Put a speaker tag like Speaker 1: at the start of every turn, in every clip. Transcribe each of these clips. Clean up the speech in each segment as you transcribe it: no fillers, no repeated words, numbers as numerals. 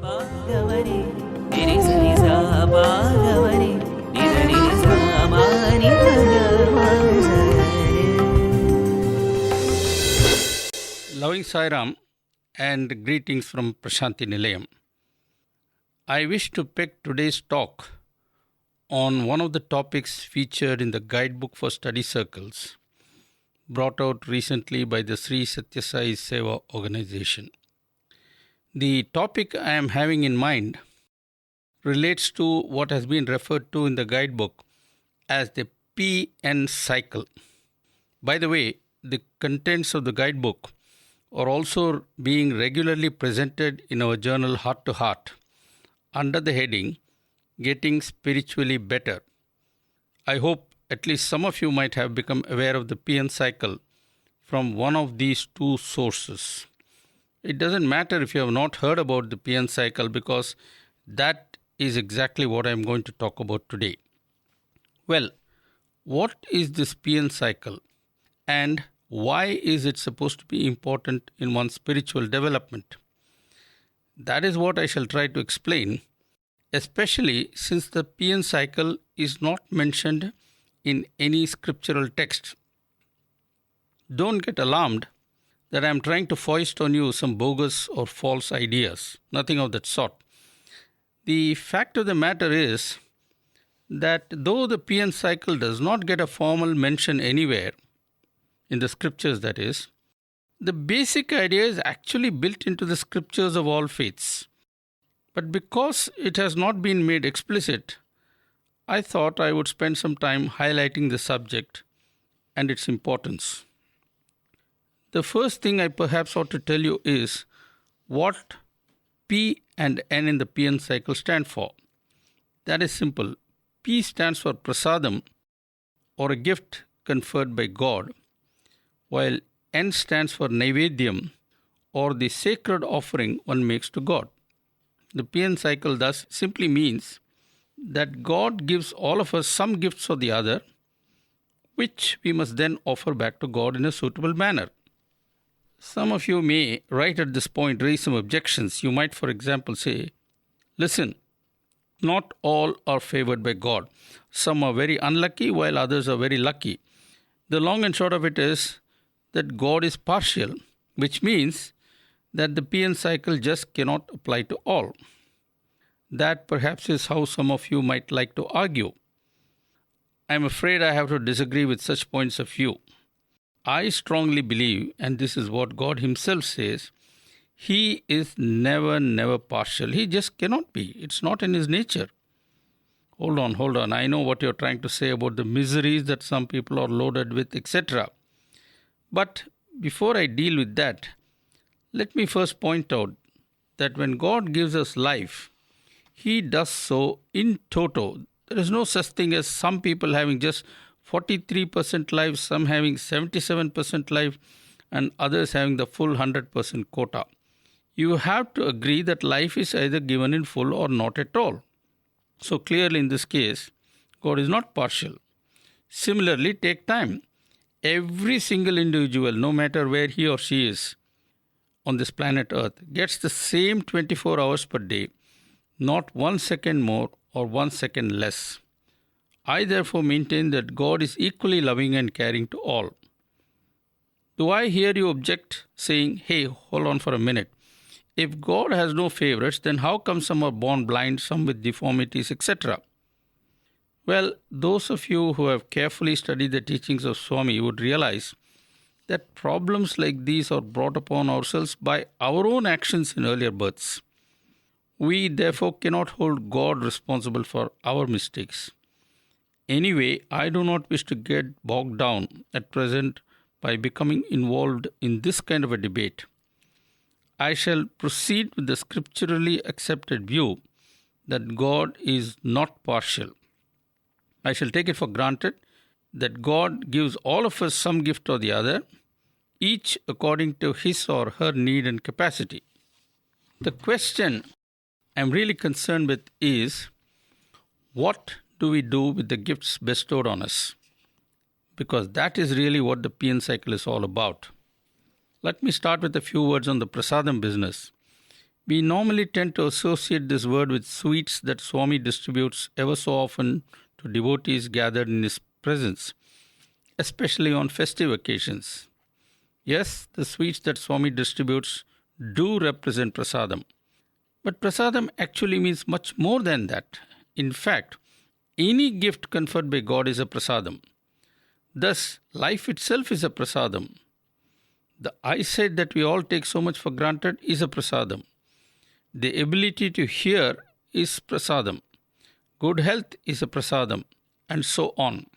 Speaker 1: Bhagavane, nirisa nisa bhagavane, nisa nisa mani bhagavane.
Speaker 2: Loving Sai Ram and greetings from Prashanti Nilayam. I wish to pick today's talk on one of the topics featured in the guidebook for study circles brought out recently by the Sri Sathya Sai Seva organization. The topic I am having in mind relates to what has been referred to in the guidebook as the PN cycle. By the way, the contents of the guidebook are also being regularly presented in our journal Heart to Heart under the heading Getting Spiritually Better. I hope at least some of you might have become aware of the PN cycle from one of these two sources. It doesn't matter if you have not heard about the PN cycle, because that is exactly what I am going to talk about today. Well, what is this PN cycle and why is it supposed to be important in one's spiritual development? That is what I shall try to explain, especially since the PN cycle is not mentioned in any scriptural text. Don't get alarmed that I am trying to foist on you some bogus or false ideas. Nothing of that sort. The fact of the matter is that though the PN cycle does not get a formal mention anywhere, in the scriptures that is, the basic idea is actually built into the scriptures of all faiths. But because it has not been made explicit, I thought I would spend some time highlighting the subject and its importance. The first thing I perhaps ought to tell you is what P and N in the PN cycle stand for. That is simple. P stands for prasadam, or a gift conferred by God, while N stands for naivedyam, or the sacred offering one makes to God. The PN cycle thus simply means that God gives all of us some gifts or the other, which we must then offer back to God in a suitable manner. Some of you may, right at this point, raise some objections. You might, for example, say, listen, not all are favored by God. Some are very unlucky, while others are very lucky. The long and short of it is that God is partial, which means that the PN cycle just cannot apply to all. That perhaps is how some of you might like to argue. I am afraid I have to disagree with such points of view. I strongly believe, and this is what God Himself says, He is never partial. He just cannot be. It's not in His nature. Hold on. I know what you're trying to say about the miseries that some people are loaded with, etc. But before I deal with that, let me first point out that when God gives us life, He does so in toto. There is no such thing as some people having just 43% life, some having 77% life, and others having the full 100% quota. You have to agree that life is either given in full or not at all. So clearly in this case, God is not partial. Similarly, take time. Every single individual, no matter where he or she is on this planet Earth, gets the same 24 hours per day, not 1 second more or 1 second less. I therefore maintain that God is equally loving and caring to all. Do I hear you object, saying, hey, hold on for a minute. If God has no favorites, then how come some are born blind, some with deformities, etc.? Well, those of you who have carefully studied the teachings of Swami would realize that problems like these are brought upon ourselves by our own actions in earlier births. We therefore cannot hold God responsible for our mistakes. Anyway, I do not wish to get bogged down at present by becoming involved in this kind of a debate. I shall proceed with the scripturally accepted view that God is not partial. I shall take it for granted that God gives all of us some gift or the other, each according to his or her need and capacity. The question I'm really concerned with is, what do we do with the gifts bestowed on us? Because that is really what the PN cycle is all about. Let me start with a few words on the prasadam business. We normally tend to associate this word with sweets that Swami distributes ever so often to devotees gathered in his presence, especially on festive occasions. Yes, the sweets that Swami distributes do represent prasadam. But prasadam actually means much more than that. In fact, any gift conferred by God is a prasadam. Thus, life itself is a prasadam. The eyesight that we all take so much for granted is a prasadam. The ability to hear is prasadam. Good health is a prasadam, and so on.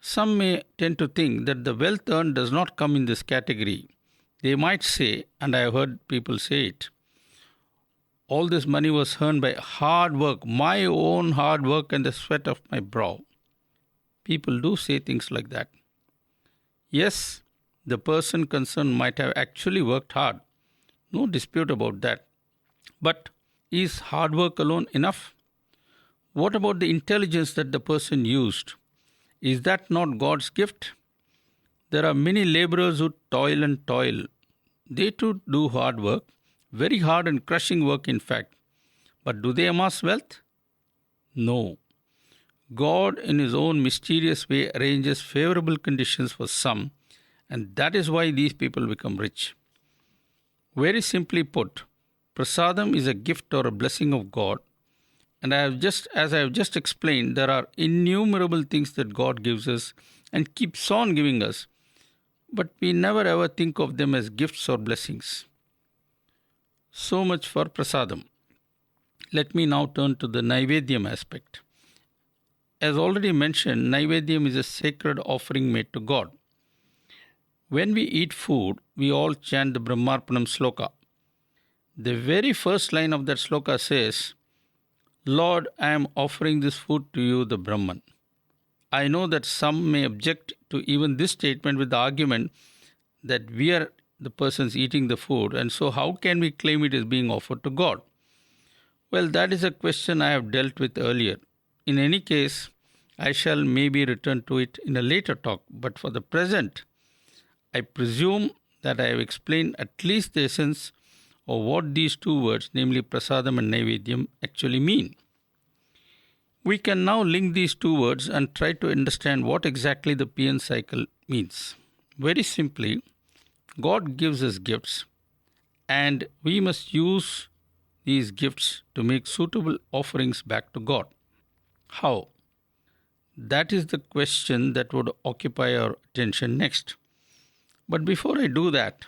Speaker 2: Some may tend to think that the wealth earned does not come in this category. They might say, and I have heard people say it, all this money was earned by hard work, my own hard work and the sweat of my brow. People do say things like that. Yes, the person concerned might have actually worked hard. No dispute about that. But is hard work alone enough? What about the intelligence that the person used? Is that not God's gift? There are many laborers who toil and toil. They too do hard work, very hard and crushing work in fact. But do they amass wealth? No. God in his own mysterious way arranges favorable conditions for some, and that is why these people become rich. Very simply put, prasadam is a gift or a blessing of God, and as I have just explained, there are innumerable things that God gives us and keeps on giving us, but we never ever think of them as gifts or blessings. So much for prasadam. Let me now turn to the Naivedyam aspect. As already mentioned, Naivedyam is a sacred offering made to God. When we eat food, we all chant the Brahmarpanam sloka. The very first line of that sloka says, Lord, I am offering this food to you, the Brahman. I know that some may object to even this statement with the argument that we are the persons eating the food, and so how can we claim it is being offered to God? Well, that is a question I have dealt with earlier. In any case, I shall maybe return to it in a later talk, but for the present, I presume that I have explained at least the essence of what these two words, namely prasadam and naivedyam, actually mean. We can now link these two words and try to understand what exactly the PN cycle means. Very simply, God gives us gifts, and we must use these gifts to make suitable offerings back to God. How? That is the question that would occupy our attention next. But before I do that,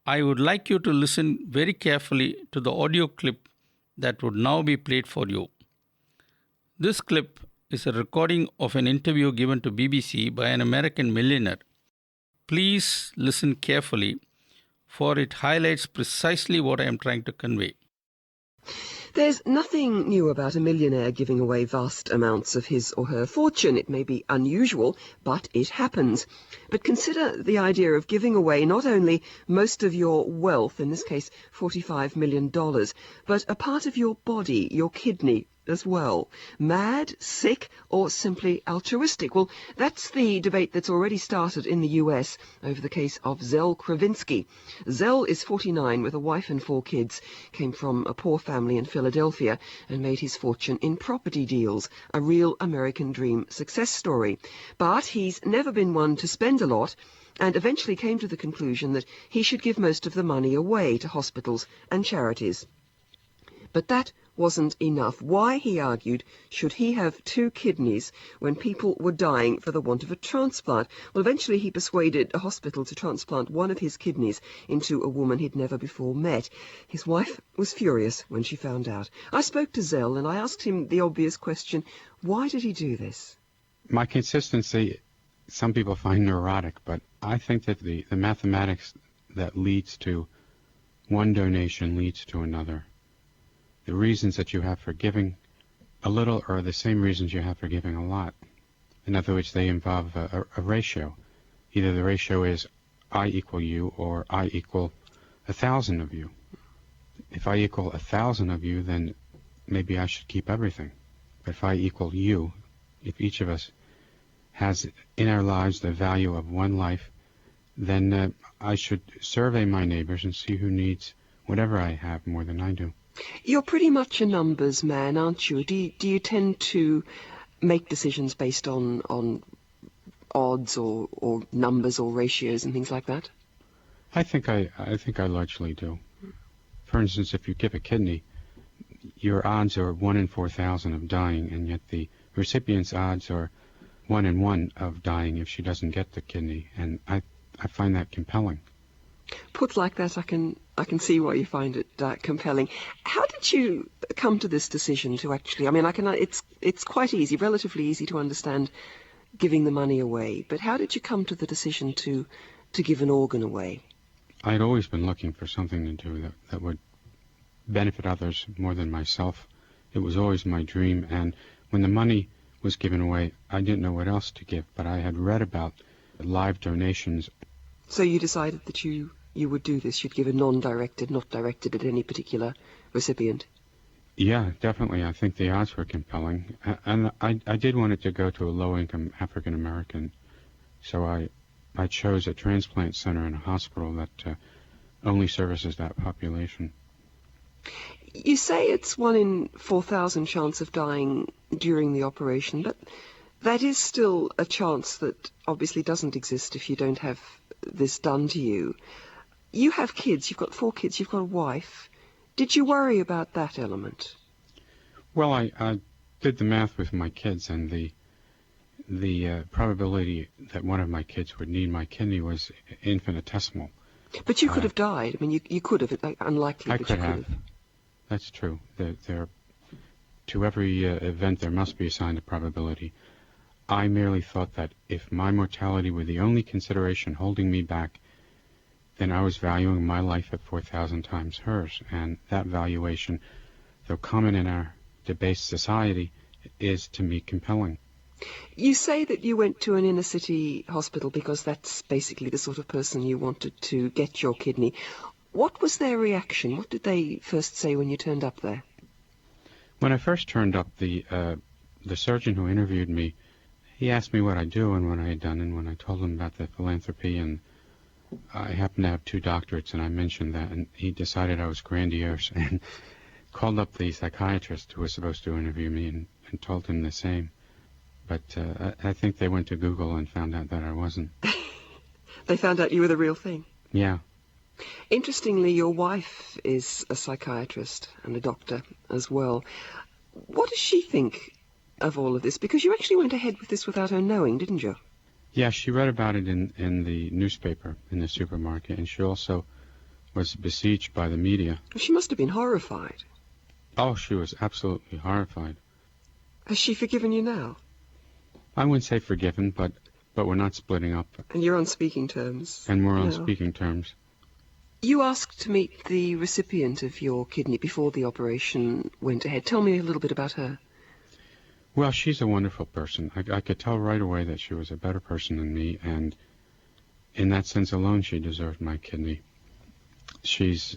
Speaker 2: I would like you to listen very carefully to the audio clip that would now be played for you. This clip is a recording of an interview given to BBC by an American millionaire. Please listen carefully, for it highlights precisely what I am trying to convey.
Speaker 3: There's nothing new about a millionaire giving away vast amounts of his or her fortune. It may be unusual, but it happens. But consider the idea of giving away not only most of your wealth, in this case $45 million, but a part of your body, your kidney, as well. Mad, sick, or simply altruistic? Well, that's the debate that's already started in the US over the case of Zell Kravinsky. Zell is 49 with a wife and 4 kids, came from a poor family in Philadelphia and made his fortune in property deals, a real American dream success story. But he's never been one to spend a lot, and eventually came to the conclusion that he should give most of the money away to hospitals and charities. But that wasn't enough. Why, he argued, should he have 2 kidneys when people were dying for the want of a transplant? Well, eventually he persuaded a hospital to transplant one of his kidneys into a woman he'd never before met. His wife was furious when she found out. I spoke to Zell and I asked him the obvious question, why did he do this?
Speaker 4: My consistency, some people find neurotic, but I think that the mathematics that leads to one donation leads to another. The reasons that you have for giving a little are the same reasons you have for giving a lot. In other words, they involve a ratio. Either the ratio is I equal you or I equal 1,000 of you. If I equal 1,000 of you, then maybe I should keep everything. But if I equal you, if each of us has in our lives the value of one life, then I should survey my neighbors and see who needs whatever I have more than I do.
Speaker 3: You're pretty much a numbers man, aren't you? Do you tend to make decisions based on odds or numbers or ratios and things like that?
Speaker 4: I think I largely do. For instance, if you give a kidney, your odds are 1 in 4,000 of dying, and yet the recipient's odds are 1 in 1 of dying if she doesn't get the kidney, and I find that compelling.
Speaker 3: Put like that, I can see why you find it compelling. How did you come to this decision to actually? I mean, it's quite easy, relatively easy to understand giving the money away, but how did you come to the decision to give an organ away?
Speaker 4: I'd always been looking for something to do that would benefit others more than myself. It was always my dream, and when the money was given away, I didn't know what else to give, but I had read about live donations.
Speaker 3: So you decided that you would do this. You'd give a non-directed, not directed at any particular recipient.
Speaker 4: Yeah, definitely. I think the odds were compelling. And I did want it to go to a low-income African-American, so I chose a transplant center in a hospital that only services that population.
Speaker 3: You say it's 1 in 4,000 chance of dying during the operation, but that is still a chance that obviously doesn't exist if you don't have this done to you. You have kids. You've got 4 kids. You've got a wife. Did you worry about that element?
Speaker 4: Well, I did the math with my kids, and the probability that one of my kids would need my kidney was infinitesimal.
Speaker 3: But you could have died. I mean, you could have. Unlikely,
Speaker 4: I
Speaker 3: but
Speaker 4: could
Speaker 3: you could
Speaker 4: have. That's true. To every event, there must be assigned a probability. I merely thought that if my mortality were the only consideration holding me back, then I was valuing my life at 4,000 times hers. And that valuation, though common in our debased society, is to me compelling.
Speaker 3: You say that you went to an inner city hospital because that's basically the sort of person you wanted to get your kidney. What was their reaction? What did they first say when you turned up there?
Speaker 4: When I first turned up, the surgeon who interviewed me, he asked me what I do and what I had done, and when I told him about the philanthropy, and I happened to have 2 doctorates, and I mentioned that, and he decided I was grandiose and called up the psychiatrist who was supposed to interview me and told him the same. But I think they went to Google and found out that I wasn't.
Speaker 3: They found out you were the real thing?
Speaker 4: Yeah.
Speaker 3: Interestingly, your wife is a psychiatrist and a doctor as well. What does she think of all of this? Because you actually went ahead with this without her knowing, didn't you?
Speaker 4: Yeah, she read about it in the newspaper in the supermarket, and she also was besieged by the media.
Speaker 3: She must have been horrified.
Speaker 4: Oh, she was absolutely horrified.
Speaker 3: Has she forgiven you now?
Speaker 4: I wouldn't say forgiven, but we're not splitting up.
Speaker 3: And you're on speaking terms.
Speaker 4: And we're on
Speaker 3: now.
Speaker 4: speaking terms.
Speaker 3: You asked to meet the recipient of your kidney before the operation went ahead. Tell me a little bit about her.
Speaker 4: Well, she's a wonderful person. I could tell right away that she was a better person than me, and in that sense alone, she deserved my kidney. She's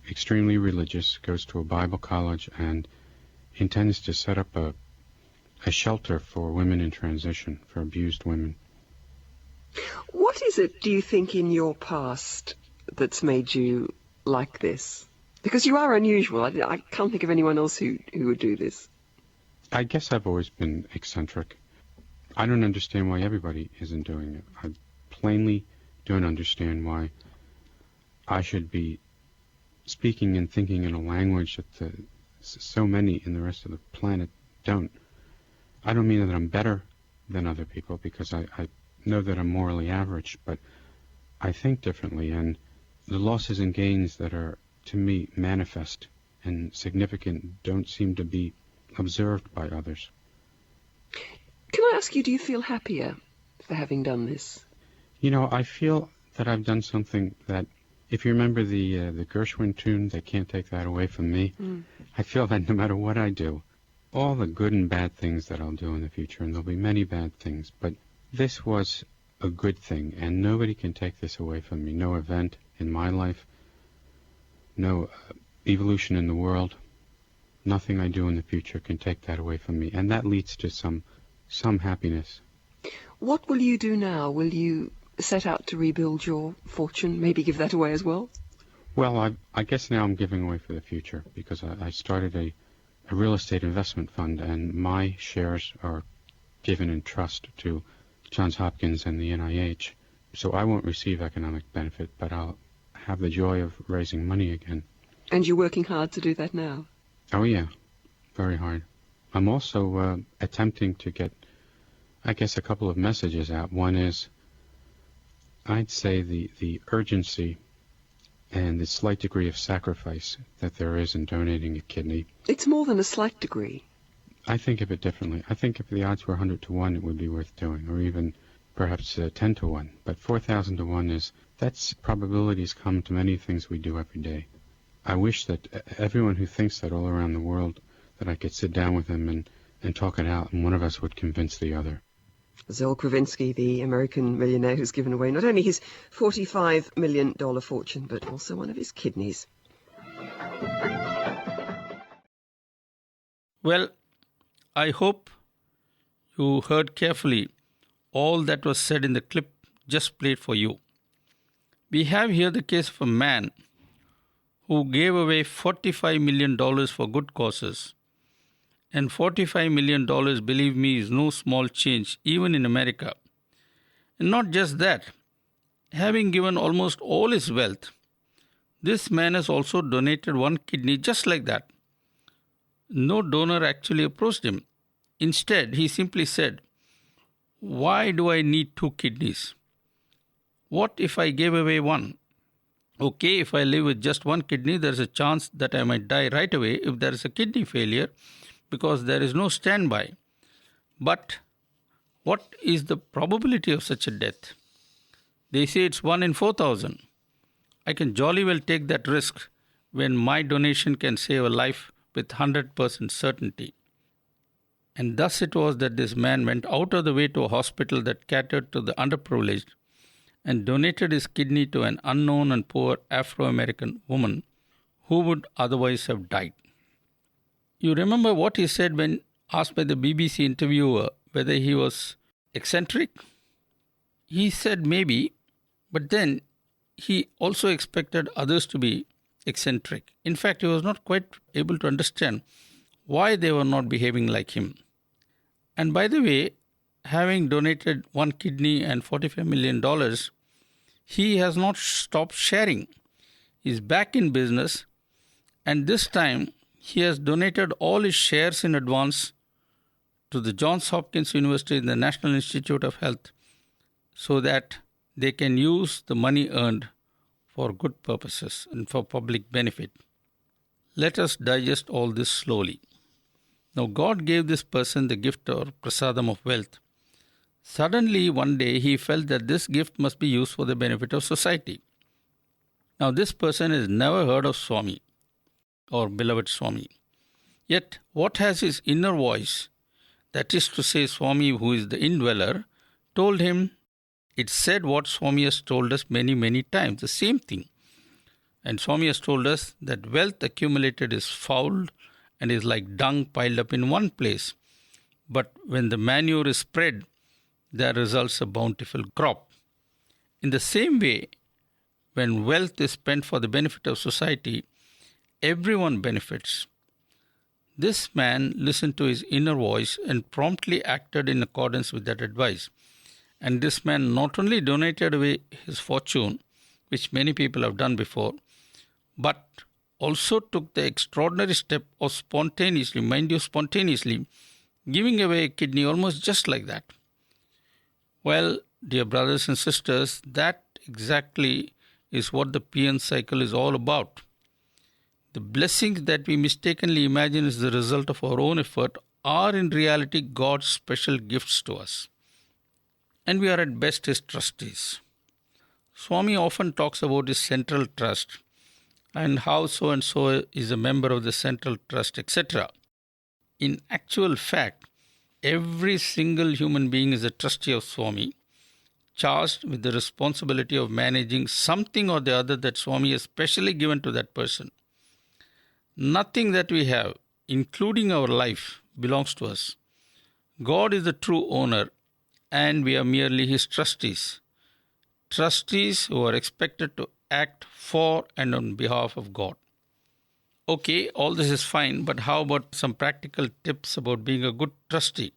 Speaker 4: extremely religious, goes to a Bible college, and intends to set up a shelter for women in transition, for abused women.
Speaker 3: What is it, do you think, in your past that's made you like this? Because you are unusual. I can't think of anyone else who would do this.
Speaker 4: I guess I've always been eccentric. I don't understand why everybody isn't doing it. I plainly don't understand why I should be speaking and thinking in a language that so many in the rest of the planet don't. I don't mean that I'm better than other people, because I know that I'm morally average, but I think differently, and the losses and gains that are, to me, manifest and significant don't seem to be observed by others.
Speaker 3: Can I ask you, do you feel happier for having done this?
Speaker 4: You know, I feel that I've done something that, if you remember the Gershwin tune, They Can't Take That Away From Me, I feel that no matter what I do, all the good and bad things that I'll do in the future, and there'll be many bad things, but this was a good thing, and nobody can take this away from me. No event in my life, no evolution in the world, nothing I do in the future can take that away from me, and that leads to some happiness.
Speaker 3: What will you do now? Will you set out to rebuild your fortune, maybe give that away as well?
Speaker 4: Well, I guess now I'm giving away for the future because I started a real estate investment fund, and my shares are given in trust to Johns Hopkins and the NIH. So I won't receive economic benefit, but I'll have the joy of raising money again.
Speaker 3: And you're working hard to do that now?
Speaker 4: Oh, yeah. Very hard. I'm also attempting to get, I guess, a couple of messages out. One is, I'd say the urgency and the slight degree of sacrifice that there is in donating a kidney. It's
Speaker 3: more than a slight degree.
Speaker 4: I think of it differently. I think if the odds were 100 to 1, it would be worth doing, or even perhaps 10 to 1. But 4,000 to 1 that's probabilities come to many things we do every day. I wish that everyone who thinks that all around the world, that I could sit down with them and talk it out, and one of us would convince the other.
Speaker 3: Zell Kravinsky, the American millionaire who's given away not only his $45 million fortune, but also one of his kidneys.
Speaker 2: Well, I hope you heard carefully all that was said in the clip just played for you. We have here the case of a man who gave away $45 million for good causes. And $45 million, believe me, is no small change, even in America. And not just that, having given almost all his wealth, this man has also donated one kidney just like that. No donor actually approached him. Instead, he simply said, "Why do I need 2 kidneys? What if I gave away one? Okay, if I live with just 1 kidney, there is a chance that I might die right away if there is a kidney failure, because there is no standby. But what is the probability of such a death? They say it's 1 in 4,000. I can jolly well take that risk when my donation can save a life with 100% certainty." And thus it was that this man went out of the way to a hospital that catered to the underprivileged and donated his kidney to an unknown and poor Afro-American woman who would otherwise have died. You remember what he said when asked by the BBC interviewer whether he was eccentric? He said maybe, but then he also expected others to be eccentric. In fact, he was not quite able to understand why they were not behaving like him. And by the way, having donated 1 kidney and $45 million, he has not stopped sharing. He's back in business, and this time he has donated all his shares in advance to the Johns Hopkins University and the National Institute of Health so that they can use the money earned for good purposes and for public benefit. Let us digest all this slowly. Now, God gave this person the gift or prasadam of wealth. Suddenly, one day, he felt that this gift must be used for the benefit of society. Now, this person has never heard of Swami or beloved Swami. Yet, what has his inner voice, that is to say Swami, who is the indweller, told him? It said what Swami has told us many, many times, the same thing. And Swami has told us that wealth accumulated is foul and is like dung piled up in one place. But when the manure is spread, there results a bountiful crop. In the same way, when wealth is spent for the benefit of society, everyone benefits. This man listened to his inner voice and promptly acted in accordance with that advice. And this man not only donated away his fortune, which many people have done before, but also took the extraordinary step of spontaneously, giving away a kidney almost just like that. Well, dear brothers and sisters, that exactly is what the PN cycle is all about. The blessings that we mistakenly imagine is the result of our own effort are in reality God's special gifts to us. And we are at best his trustees. Swami often talks about his central trust and how so-and-so is a member of the central trust, etc. In actual fact, every single human being is a trustee of Swami, charged with the responsibility of managing something or the other that Swami has specially given to that person. Nothing that we have, including our life, belongs to us. God is the true owner, and we are merely his trustees. Trustees who are expected to act for and on behalf of God. Okay, all this is fine, but how about some practical tips about being a good trustee?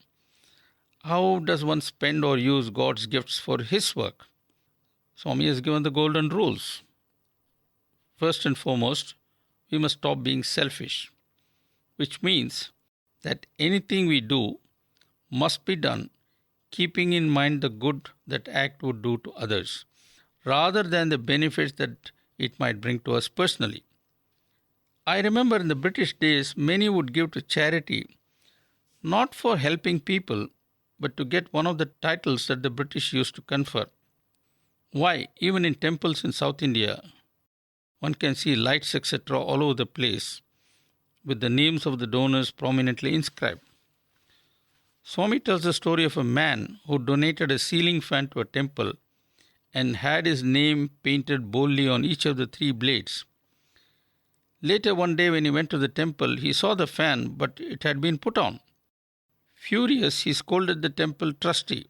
Speaker 2: How does one spend or use God's gifts for His work? Swami has given the golden rules. First and foremost, we must stop being selfish, which means that anything we do must be done keeping in mind the good that act would do to others, rather than the benefits that it might bring to us personally. I remember in the British days, many would give to charity, not for helping people, but to get one of the titles that the British used to confer. Why, even in temples in South India, one can see lights, etc., all over the place, with the names of the donors prominently inscribed. Swami tells the story of a man who donated a ceiling fan to a temple and had his name painted boldly on each of the 3 blades. Later one day when he went to the temple, he saw the fan, but it had been put on. Furious, he scolded the temple trustee.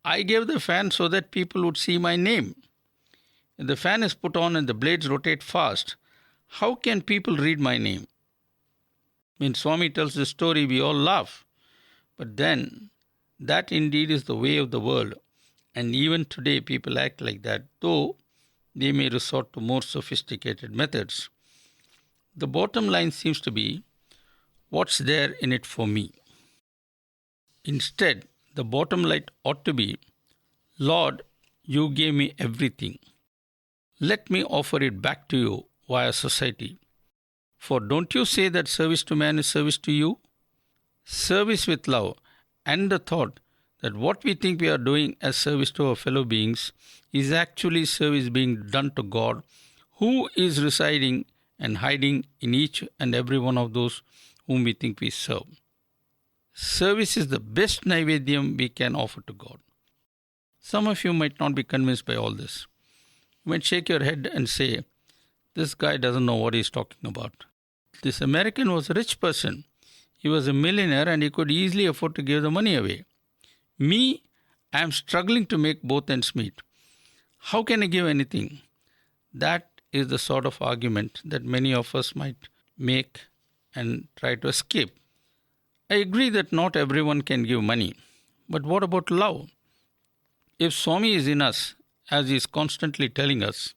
Speaker 2: I gave the fan so that people would see my name. If the fan is put on and the blades rotate fast, how can people read my name? When Swami tells this story, we all laugh. But then, that indeed is the way of the world. And even today, people act like that, though they may resort to more sophisticated methods. The bottom line seems to be, what's there in it for me? Instead, the bottom line ought to be, Lord, you gave me everything. Let me offer it back to you via society. For don't you say that service to man is service to you? Service with love and the thought that what we think we are doing as service to our fellow beings is actually service being done to God, who is residing and hiding in each and every one of those whom we think we serve. Service is the best naivedyam we can offer to God. Some of you might not be convinced by all this. You might shake your head and say, this guy doesn't know what he's talking about. This American was a rich person. He was a millionaire and he could easily afford to give the money away. Me, I am struggling to make both ends meet. How can I give anything? That is the sort of argument that many of us might make and try to escape. I agree that not everyone can give money. But what about love? If Swami is in us, as he is constantly telling us,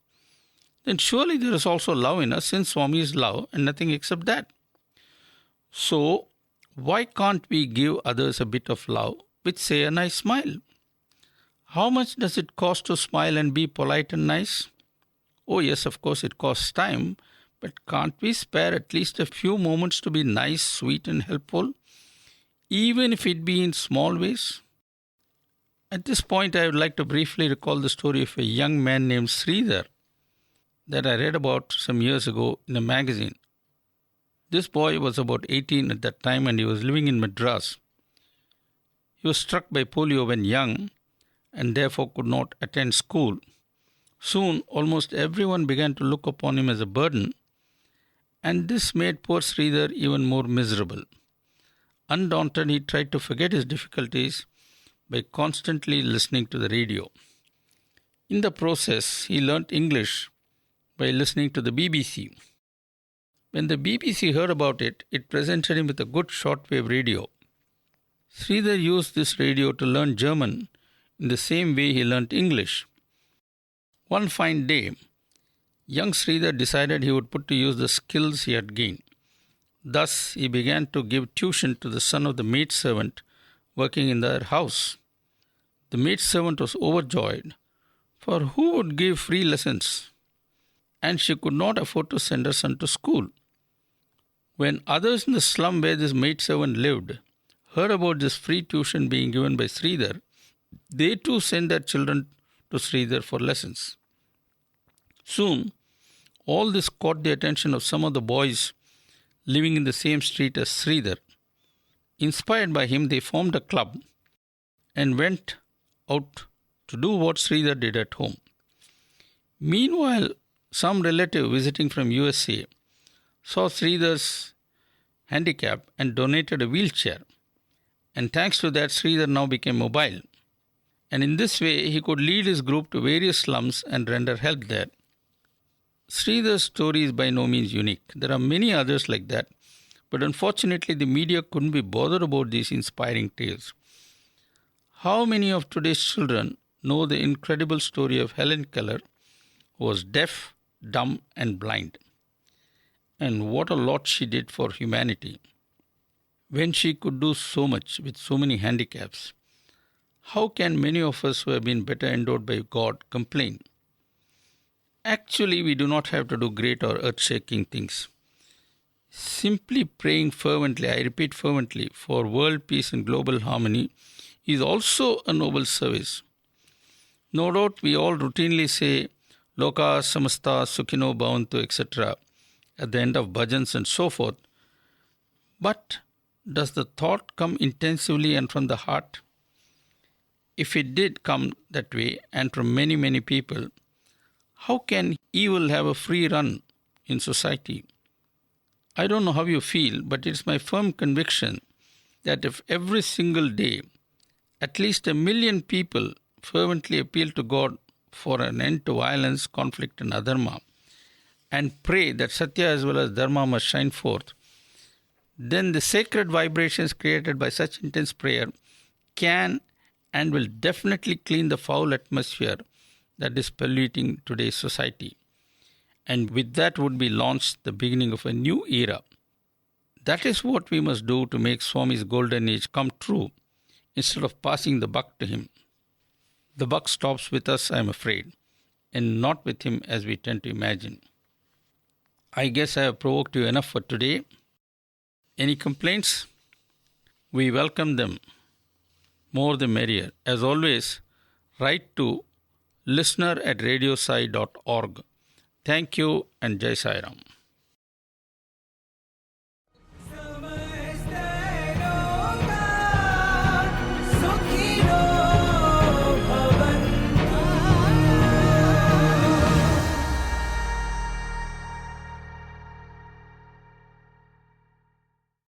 Speaker 2: then surely there is also love in us, since Swami is love and nothing except that. So, why can't we give others a bit of love with, say, a nice smile? How much does it cost to smile and be polite and nice? Oh yes, of course it costs time, but can't we spare at least a few moments to be nice, sweet and helpful, even if it be in small ways? At this point, I would like to briefly recall the story of a young man named Sridhar that I read about some years ago in a magazine. This boy was about 18 at that time and he was living in Madras. He was struck by polio when young and therefore could not attend school. Soon, almost everyone began to look upon him as a burden, and this made poor Sridhar even more miserable. Undaunted, he tried to forget his difficulties by constantly listening to the radio. In the process, he learnt English by listening to the BBC. When the BBC heard about it, it presented him with a good shortwave radio. Sridhar used this radio to learn German in the same way he learnt English. One fine day, young Sridhar decided he would put to use the skills he had gained. Thus, he began to give tuition to the son of the maidservant working in their house. The maidservant was overjoyed, for who would give free lessons? And she could not afford to send her son to school. When others in the slum where this maidservant lived heard about this free tuition being given by Sridhar, they too sent their children to Sridhar for lessons. Soon, all this caught the attention of some of the boys living in the same street as Sridhar. Inspired by him, they formed a club and went out to do what Sridhar did at home. Meanwhile, some relative visiting from USA saw Sridhar's handicap and donated a wheelchair. And thanks to that, Sridhar now became mobile. And in this way, he could lead his group to various slums and render help there. Sridhar's story is by no means unique. There are many others like that, but unfortunately the media couldn't be bothered about these inspiring tales. How many of today's children know the incredible story of Helen Keller, who was deaf, dumb and blind? And what a lot she did for humanity. When she could do so much with so many handicaps, how can many of us who have been better endowed by God complain? Actually, we do not have to do great or earth-shaking things. Simply praying fervently, I repeat fervently, for world peace and global harmony is also a noble service. No doubt we all routinely say, Loka samasta sukhino bhavantu, etc. at the end of bhajans and so forth. But does the thought come intensively and from the heart? If it did come that way and from many, many people, how can evil have a free run in society? I don't know how you feel, but it's my firm conviction that if every single day at least 1 million people fervently appeal to God for an end to violence, conflict and adharma, and pray that Sathya as well as Dharma must shine forth, then the sacred vibrations created by such intense prayer can and will definitely clean the foul atmosphere that is polluting today's society. And with that would be launched the beginning of a new era. That is what we must do to make Swami's golden age come true, instead of passing the buck to him. The buck stops with us, I am afraid, and not with him as we tend to imagine. I guess I have provoked you enough for today. Any complaints? We welcome them. More the merrier. As always, write to listener@radiosai.org. Thank you and Jai Sai Ram.